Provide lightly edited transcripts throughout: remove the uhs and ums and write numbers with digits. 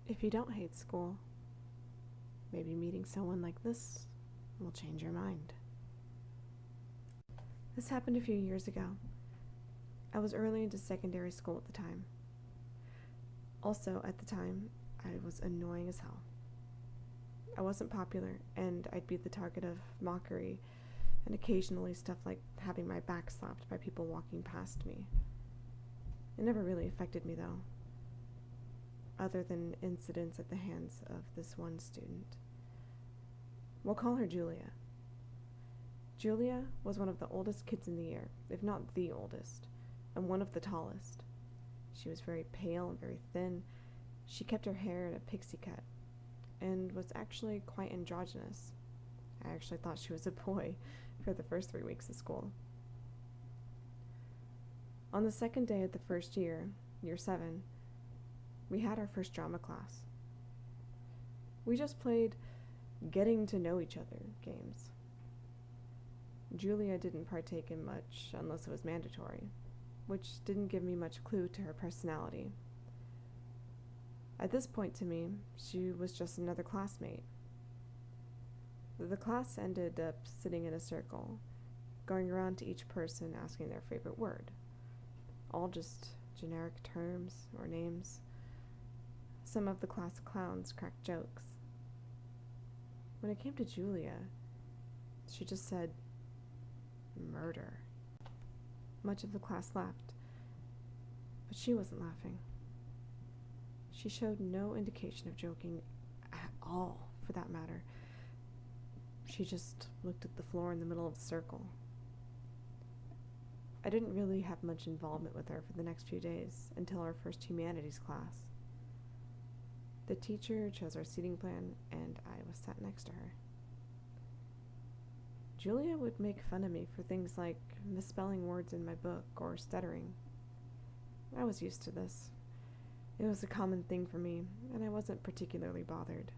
If you don't hate school, maybe meeting someone like this will change your mind. This happened a few years ago. I was early into secondary school at the time. Also, at the time, I was annoying as hell. I wasn't popular, and I'd be the target of mockery and occasionally stuff like having my back slapped by people walking past me. It never really affected me, though, other than incidents at the hands of this one student. We'll call her Julia. Julia was one of the oldest kids in the year, if not the oldest, and one of the tallest. She was very pale and very thin. She kept her hair in a pixie cut and was actually quite androgynous. I actually thought she was a boy for the first 3 weeks of school. On the second day of the first year, year 7, we had our first drama class. We just played getting to know each other games. Julia didn't partake in much unless it was mandatory, which didn't give me much clue to her personality. At this point to me, she was just another classmate. The class ended up sitting in a circle, going around to each person asking their favorite word. All just generic terms or names. Some of the class clowns cracked jokes. When it came to Julia, she just said, "Murder." Much of the class laughed, but she wasn't laughing. She showed no indication of joking at all, for that matter. She just looked at the floor in the middle of the circle. I didn't really have much involvement with her for the next few days until our first humanities class. The teacher chose our seating plan, and I was sat next to her. Julia would make fun of me for things like misspelling words in my book or stuttering. I was used to this. It was a common thing for me, and I wasn't particularly bothered.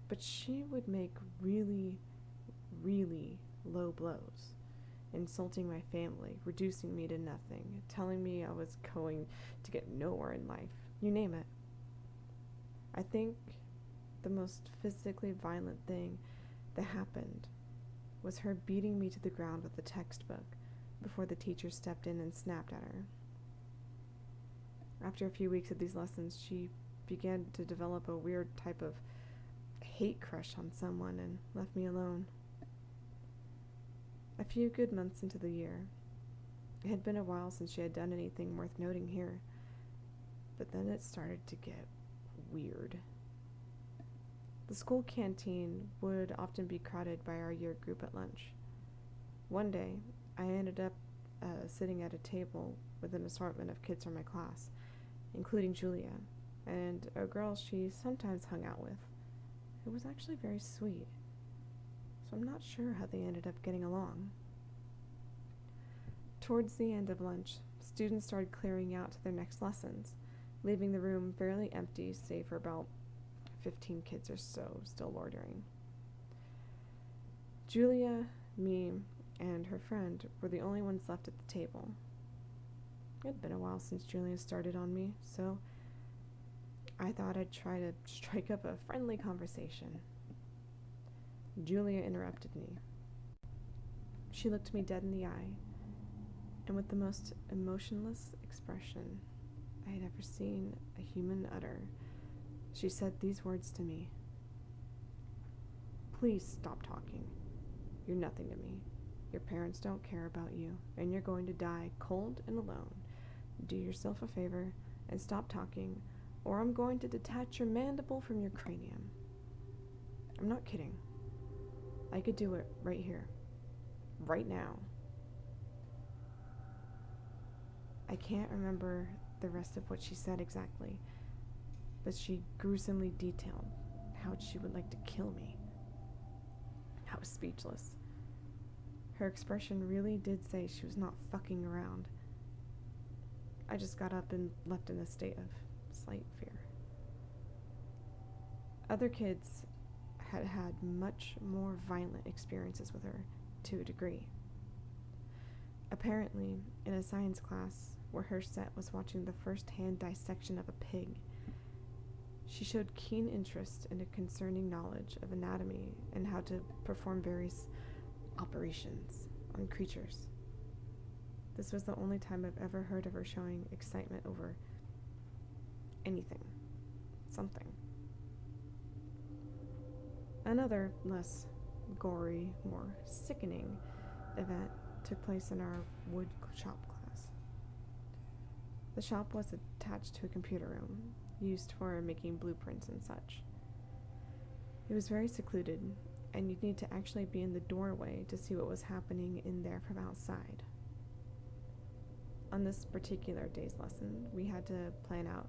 But she would make really, really low blows, insulting my family, reducing me to nothing, telling me I was going to get nowhere in life, you name it. I think the most physically violent thing that happened was her beating me to the ground with the textbook before the teacher stepped in and snapped at her. After a few weeks of these lessons, she began to develop a weird type of hate crush on someone and left me alone. A few good months into the year, it had been a while since she had done anything worth noting here, but then it started to get weird. The school canteen would often be crowded by our year group at lunch. One day, I ended up sitting at a table with an assortment of kids from my class, including Julia, and a girl she sometimes hung out with, who was actually very sweet, so I'm not sure how they ended up getting along. Towards the end of lunch, students started clearing out to their next lessons, leaving the room fairly empty save for about 15 kids or so still loitering. Julia, me, and her friend were the only ones left at the table. It had been a while since Julia started on me, so I thought I'd try to strike up a friendly conversation. Julia interrupted me. She looked me dead in the eye, and with the most emotionless expression I had ever seen a human utter, she said these words to me. "Please stop talking. You're nothing to me. Your parents don't care about you, and you're going to die cold and alone. Do yourself a favor and stop talking, or I'm going to detach your mandible from your cranium." I'm not kidding. I could do it right here, right now. I can't remember the rest of what she said exactly, but she gruesomely detailed how she would like to kill me. I was speechless. Her expression really did say she was not fucking around. I just got up and left in a state of slight fear. Other kids had had much more violent experiences with her, to a degree. Apparently, in a science class where her set was watching the first-hand dissection of a pig, She showed keen interest in a concerning knowledge of anatomy and how to perform various operations on creatures. This was the only time I've ever heard of her showing excitement over anything, something. Another, less gory, more sickening event took place in our wood shop class. The shop was attached to a computer room, used for making blueprints and such. It was very secluded, and you'd need to actually be in the doorway to see what was happening in there from outside. On this particular day's lesson, we had to plan out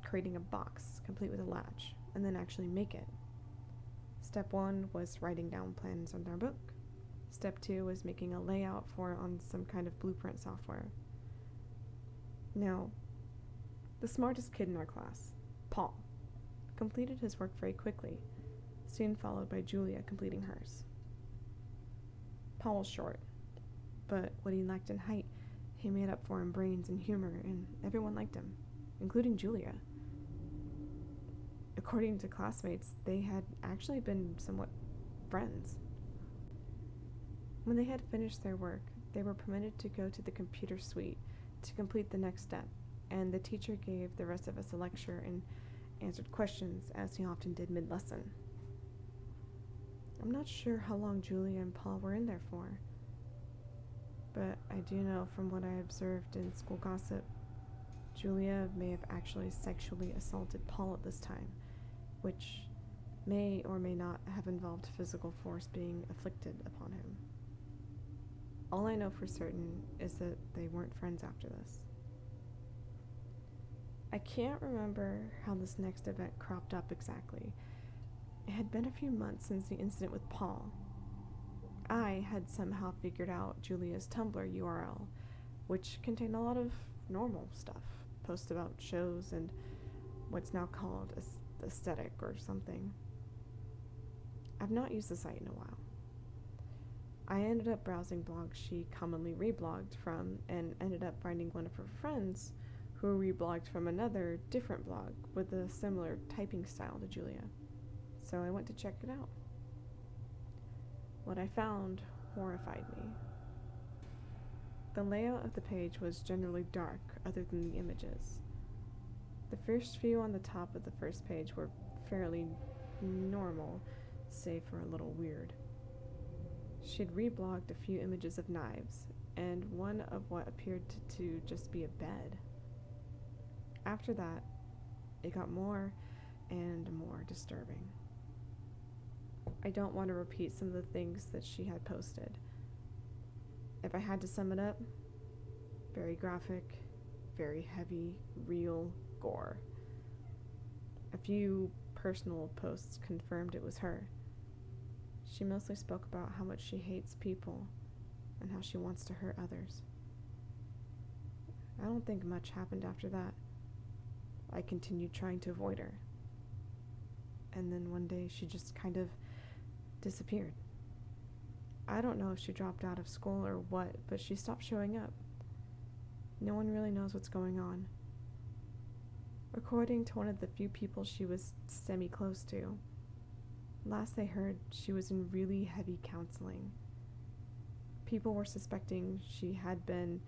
creating a box complete with a latch, and then actually make it. Step 1 was writing down plans on our book. Step 2 was making a layout for it on some kind of blueprint software. Now, the smartest kid in our class, Paul, completed his work very quickly, soon followed by Julia completing hers. Paul was short, but what he lacked in height, he made up for in brains and humor, and everyone liked him, including Julia. According to classmates, they had actually been somewhat friends. When they had finished their work, they were permitted to go to the computer suite to complete the next step, and the teacher gave the rest of us a lecture and answered questions, as he often did mid-lesson. I'm not sure how long Julia and Paul were in there for, but I do know from what I observed in school gossip, Julia may have actually sexually assaulted Paul at this time, which may or may not have involved physical force being inflicted upon him. All I know for certain is that they weren't friends after this. I can't remember how this next event cropped up exactly. It had been a few months since the incident with Paul. I had somehow figured out Julia's Tumblr URL, which contained a lot of normal stuff, posts about shows and what's now called aesthetic or something. I've not used the site in a while. I ended up browsing blogs she commonly reblogged from and ended up finding one of her friends who reblogged from another different blog with a similar typing style to Julia. So I went to check it out. What I found horrified me. The layout of the page was generally dark other than the images. The first few on the top of the first page were fairly normal, save for a little weird. She'd reblogged a few images of knives, and one of what appeared to just be a bed. After that, it got more and more disturbing. I don't want to repeat some of the things that she had posted. If I had to sum it up, very graphic, very heavy, real gore. A few personal posts confirmed it was her. She mostly spoke about how much she hates people and how she wants to hurt others. I don't think much happened after that. I continued trying to avoid her. And then one day she just kind of disappeared. I don't know if she dropped out of school or what, but she stopped showing up. No one really knows what's going on. According to one of the few people she was semi-close to, last I heard, she was in really heavy counseling. People were suspecting she had been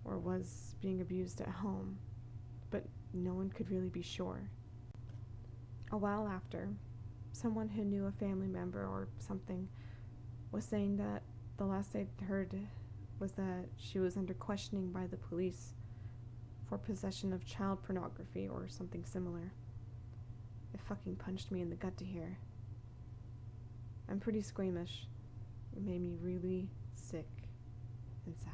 or was being abused at home, but no one could really be sure. A while after, someone who knew a family member or something was saying that the last I'd heard was that she was under questioning by the police for possession of child pornography or something similar. It fucking punched me in the gut to hear. I'm pretty squeamish. It made me really sick and sad.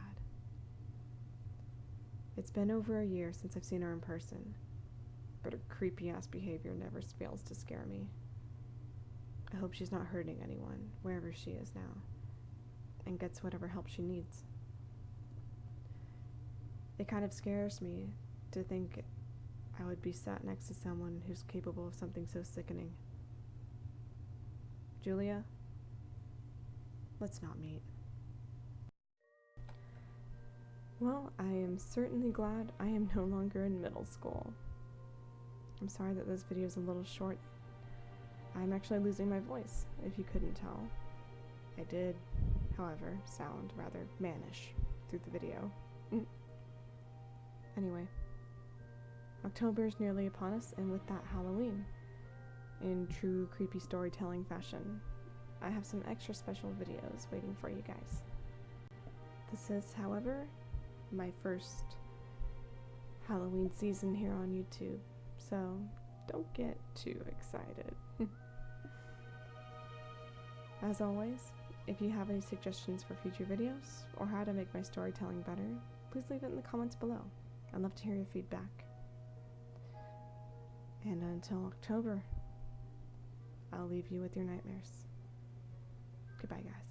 It's been over a year since I've seen her in person, but her creepy-ass behavior never fails to scare me. I hope she's not hurting anyone, wherever she is now, and gets whatever help she needs. It kind of scares me to think I would be sat next to someone who's capable of something so sickening. Julia, let's not meet. Well, I am certainly glad I am no longer in middle school. I'm sorry that this video is a little short. I'm actually losing my voice, if you couldn't tell. I did, however, sound rather mannish through the video. Anyway, October is nearly upon us, and with that, Halloween. In true creepy storytelling fashion, I have some extra special videos waiting for you guys. This is, however, my first Halloween season here on YouTube, so don't get too excited. As always, if you have any suggestions for future videos, or how to make my storytelling better, please leave it in the comments below. I'd love to hear your feedback. And until October, I'll leave you with your nightmares. Goodbye, guys.